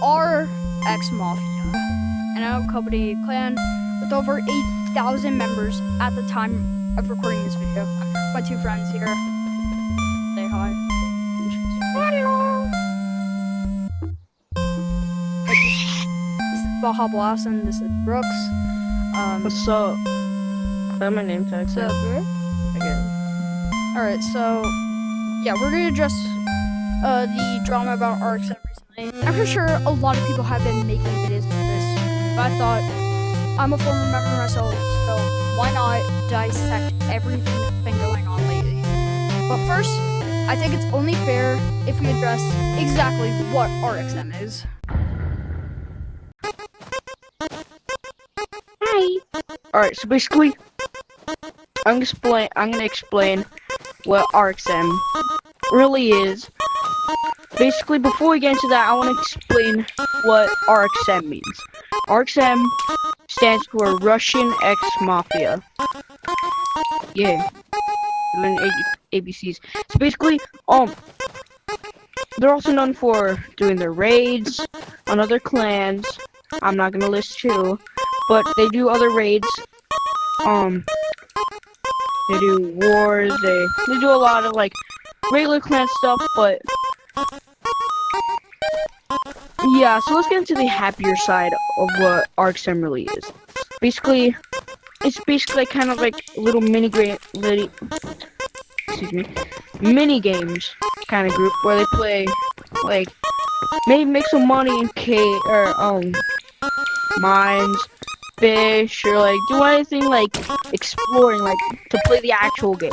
RX Mafia, an out company clan with over 8,000 members at the time of recording this video. I'm here with my two friends here. Say hi. Hello. This is Baja Blast and this is Brooks. What's up? I have my name tag. What's up, bro? Again. Alright, so yeah, we're gonna address the drama about RXM recently. I'm pretty sure a lot of people have been making videos of this, but I thought I'm a former member myself, so why not dissect everything that's been going on lately? But first, I think it's only fair if we address exactly what RXM is. Hi. Alright, so basically, I'm gonna explain what RXM really is. Basically, before we get into that, I want to explain what RXM means. RXM stands for Russian X Mafia. Yeah, ABCs. So basically, they're also known for doing their raids on other clans. I'm not gonna list who, but they do other raids. They do wars. They do a lot of like regular clan stuff, but yeah. So let's get into the happier side of what RXM really is. Basically, it's basically kind of like little mini games kind of group where they play like maybe make some money in mines, fish, or like do anything like exploring, like to play the actual game.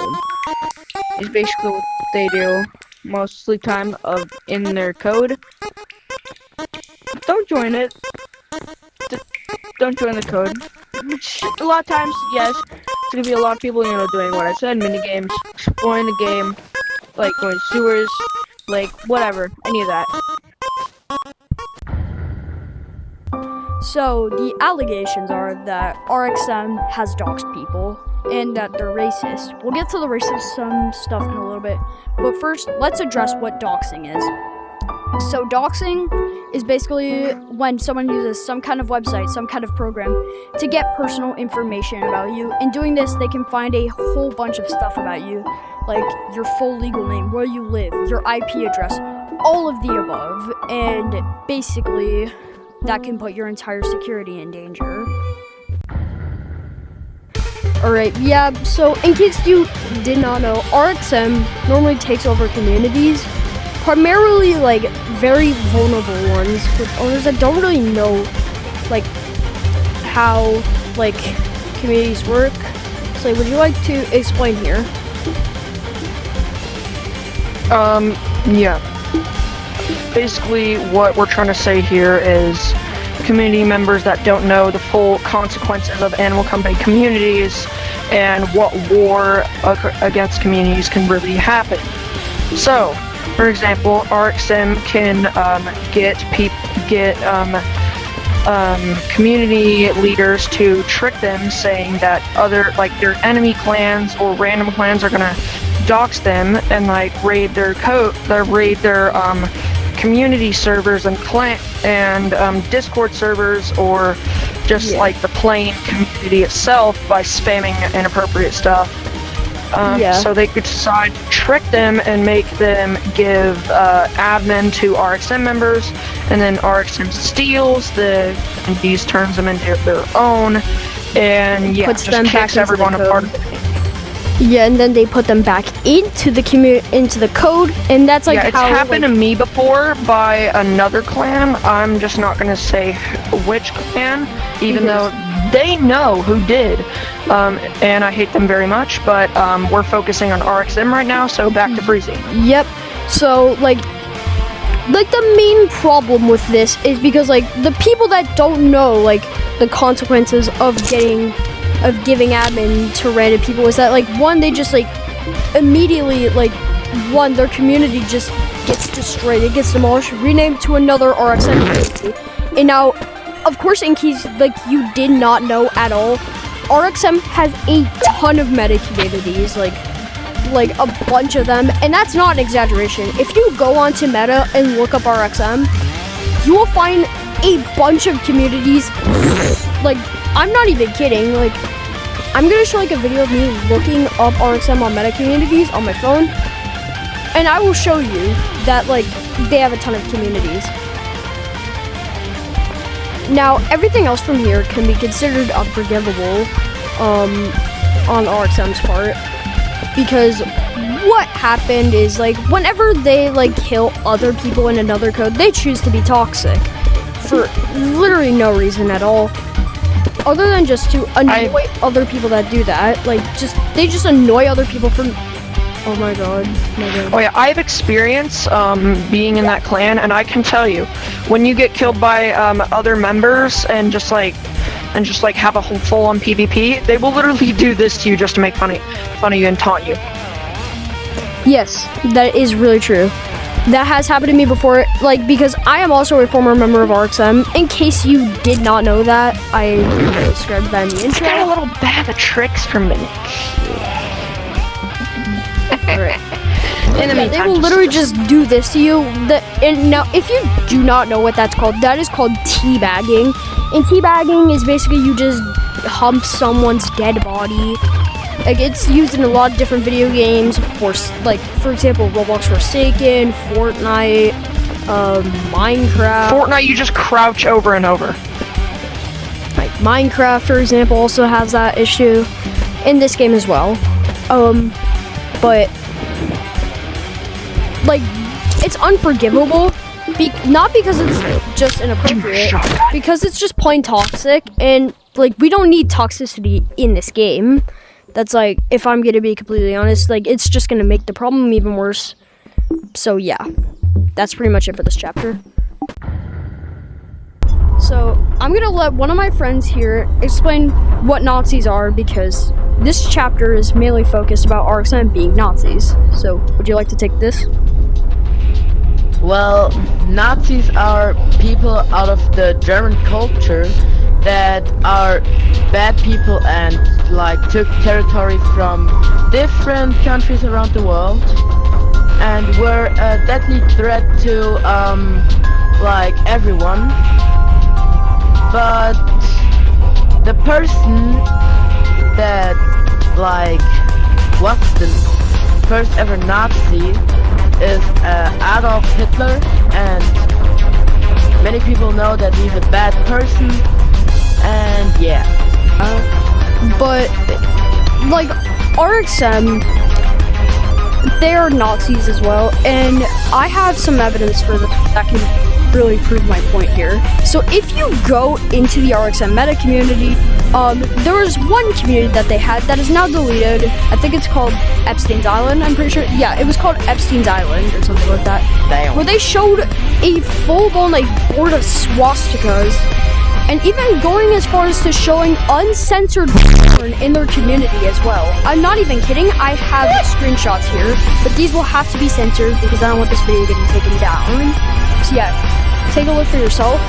Is basically what they do most sleep time in their code. Don't join it. Don't join the code. A lot of times, yes, it's gonna be a lot of people, doing what I said, mini games, exploring the game, like going to sewers, like whatever, any of that. So, the allegations are that RXM has doxed people, and that they're racist. We'll get to the racism stuff in a little bit, but first, let's address what doxing is. So, doxing is basically when someone uses some kind of website, some kind of program, to get personal information about you. In doing this, they can find a whole bunch of stuff about you, like your full legal name, where you live, your IP address, all of the above, and basically that can put your entire security in danger. Alright, yeah, so in case you did not know, RXM normally takes over communities, primarily like very vulnerable ones, with owners that don't really know like how like communities work. So would you like to explain here? Yeah. Basically, what we're trying to say here is community members that don't know the full consequences of animal company communities and what war against communities can really happen. So, for example, RXM can get community leaders to trick them, saying that their enemy clans or random clans are gonna dox them and like raid their community servers and Discord servers, or just like the plain community itself, by spamming inappropriate stuff. So they could decide to trick them and make them give admin to RXM members, and then RXM steals and these turns them into their own, and yeah, puts just them kicks back everyone into the apart. code. Yeah, and then they put them back into the code, and that's like it's how happened to me before by another clan. I'm just not gonna say which clan, even though they know who did, and I hate them very much. But we're focusing on RXM right now, so back to freezing. Yep. So like the main problem with this is because like the people that don't know like the consequences of giving admin to random people is that like one, they just like immediately like their community just gets destroyed, it gets demolished, renamed to another RXM community. And now, of course, in case like you did not know at all, RXM has a ton of meta communities, like a bunch of them, and that's not an exaggeration. If you go onto Meta and look up RXM, you will find a bunch of communities. Like, I'm not even kidding. Like, I'm gonna show like a video of me looking up RXM on meta communities on my phone, and I will show you that like they have a ton of communities. Now, everything else from here can be considered unforgivable on RXM's part, because what happened is, like, whenever they like kill other people in another code, they choose to be toxic for literally no reason at all, other than just to annoy other people that do that. Like, they just annoy other people for. Oh my god. Oh yeah, I have experience being in that clan, and I can tell you, when you get killed by other members and just like have a whole full-on PvP, they will literally do this to you just to make fun of you and taunt you. Yes, that is really true. That has happened to me before, like, because I am also a former member of RXM. In case you did not know that, I described that in the intro. I got a little bag of tricks for Mimic. Alright. They will literally just do this to you. And now, if you do not know what that's called, that is called teabagging. And teabagging is basically you just hump someone's dead body. Like, it's used in a lot of different video games, for example, Roblox Forsaken, Fortnite, Minecraft. Fortnite, you just crouch over and over. Like, Minecraft, for example, also has that issue. In this game as well. But, like, it's unforgivable. Not because it's just inappropriate, because it's just plain toxic, and, like, we don't need toxicity in this game. That's, like, if I'm gonna be completely honest, like, it's just gonna make the problem even worse. So, yeah. That's pretty much it for this chapter. So, I'm gonna let one of my friends here explain what Nazis are, because this chapter is mainly focused about RXM being Nazis. So, would you like to take this? Well, Nazis are people out of the German culture that are bad people and, like, took territory from different countries around the world and were a deadly threat to, like, everyone. But the person that, like, was the first ever Nazi is Adolf Hitler, and many people know that he's a bad person, and yeah. But, like, RXM, they're Nazis as well, and I have some evidence for that can really prove my point here. So if you go into the RXM meta community, there was one community that they had that is now deleted. I think it's called Epstein's Island, I'm pretty sure. Yeah, it was called Epstein's Island or something like that. Damn. Where they showed a full-blown, like, board of swastikas, and even going as far as to showing uncensored porn in their community as well. I'm not even kidding, I have screenshots here, but these will have to be censored because I don't want this video getting taken down. So yeah, take a look for yourself.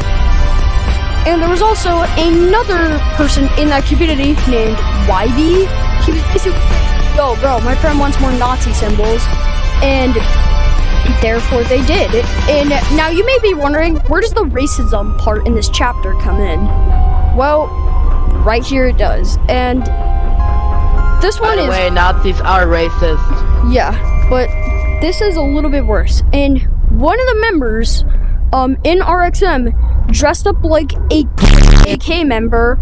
And there was also another person in that community named YB. He was basically, yo bro, my friend wants more Nazi symbols, and therefore they did. And now you may be wondering, where does the racism part in this chapter come in? Well, right here it does. And this one is... By the way, Nazis are racist. Yeah, but this is a little bit worse. And one of the members in RXM dressed up like a KKK member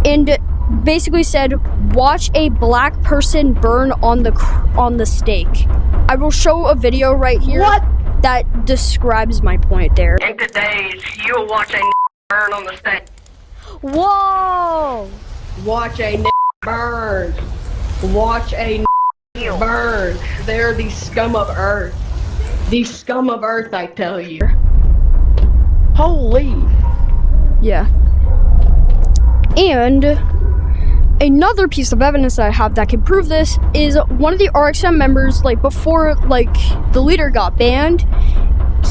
and basically said, "Watch a black person burn on the stake." I will show a video right here that describes my point there. In today's, you'll watch a burn on the stake. Whoa! Watch a burn. Watch a burn. They're the scum of earth. The scum of earth, I tell you. Holy. Yeah. And another piece of evidence that I have that can prove this is one of the RXM members, like, before, like, the leader got banned,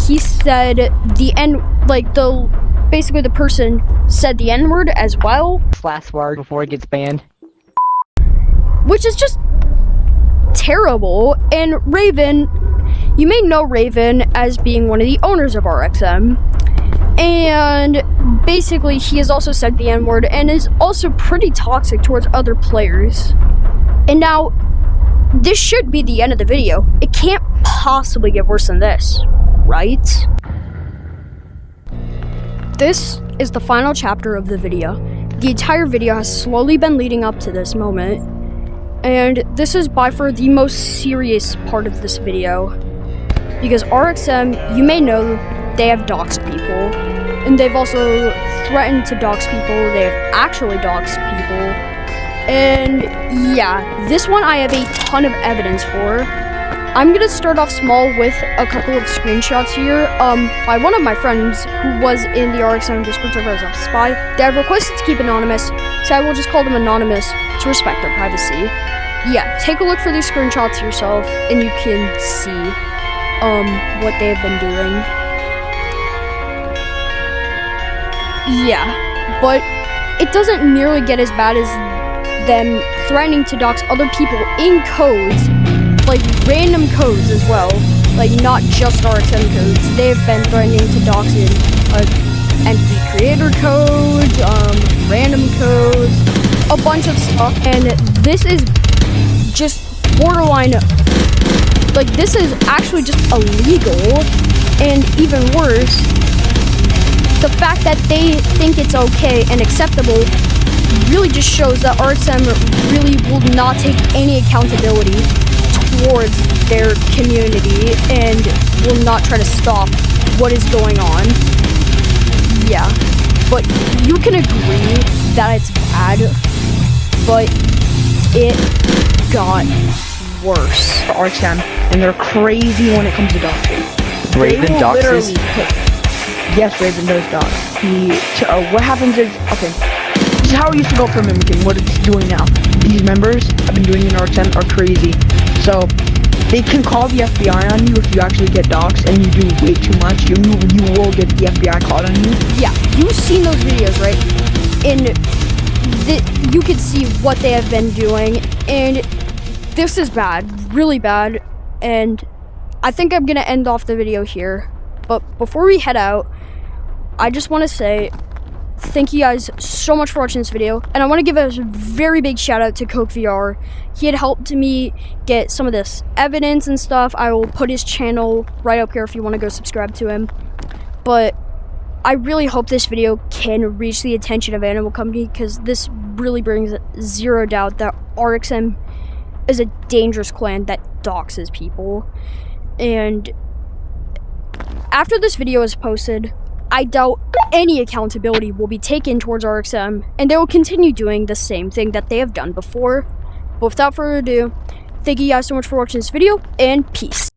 he said basically the person said the N-word as well. Last word before it gets banned. Which is just terrible. And Raven, you may know Raven as being one of the owners of RXM. And basically, he has also said the N-word and is also pretty toxic towards other players. And now, this should be the end of the video. It can't possibly get worse than this, right? This is the final chapter of the video. The entire video has slowly been leading up to this moment. And this is by far the most serious part of this video. Because RXM, you may know, they have doxed people. And they've also threatened to dox people. They have actually doxed people. And yeah, this one I have a ton of evidence for. I'm gonna start off small with a couple of screenshots here by one of my friends who was in the RXM Discord server as a spy. They have requested to keep anonymous, so I will just call them anonymous to respect their privacy. Yeah, take a look for these screenshots yourself, and you can see what they have been doing. Yeah, but it doesn't nearly get as bad as them threatening to dox other people in codes, like random codes as well, like not just RXM codes. They've been threatening to dox in entity creator codes, random codes, a bunch of stuff, and this is just borderline, like this is actually just illegal, and even worse, the fact that they think it's okay and acceptable really just shows that RXM really will not take any accountability towards their community and will not try to stop what is going on. Yeah, but you can agree that it's bad, but it got worse. RXM, and they're crazy when it comes to doxing. Raven doxes? Yes, Raven does dox. What happens is, okay, this is how it used to go for mimicking, what it's doing now. These members I've been doing in RXM are crazy. So, they can call the FBI on you if you actually get doxed and you do way too much. You will get the FBI called on you. Yeah, you've seen those videos, right? And you could see what they have been doing, and this is bad, really bad, and I think I'm gonna end off the video here. But before we head out, I just want to say thank you guys so much for watching this video, and I want to give a very big shout out to Coke VR. He had helped me get some of this evidence and stuff. I will put his channel right up here if you want to go subscribe to him. But I really hope this video can reach the attention of Animal Company, because this really brings zero doubt that RXM is a dangerous clan that doxes people. And after this video is posted, I doubt any accountability will be taken towards RXM, and they will continue doing the same thing that they have done before. But without further ado, thank you guys so much for watching this video, and peace.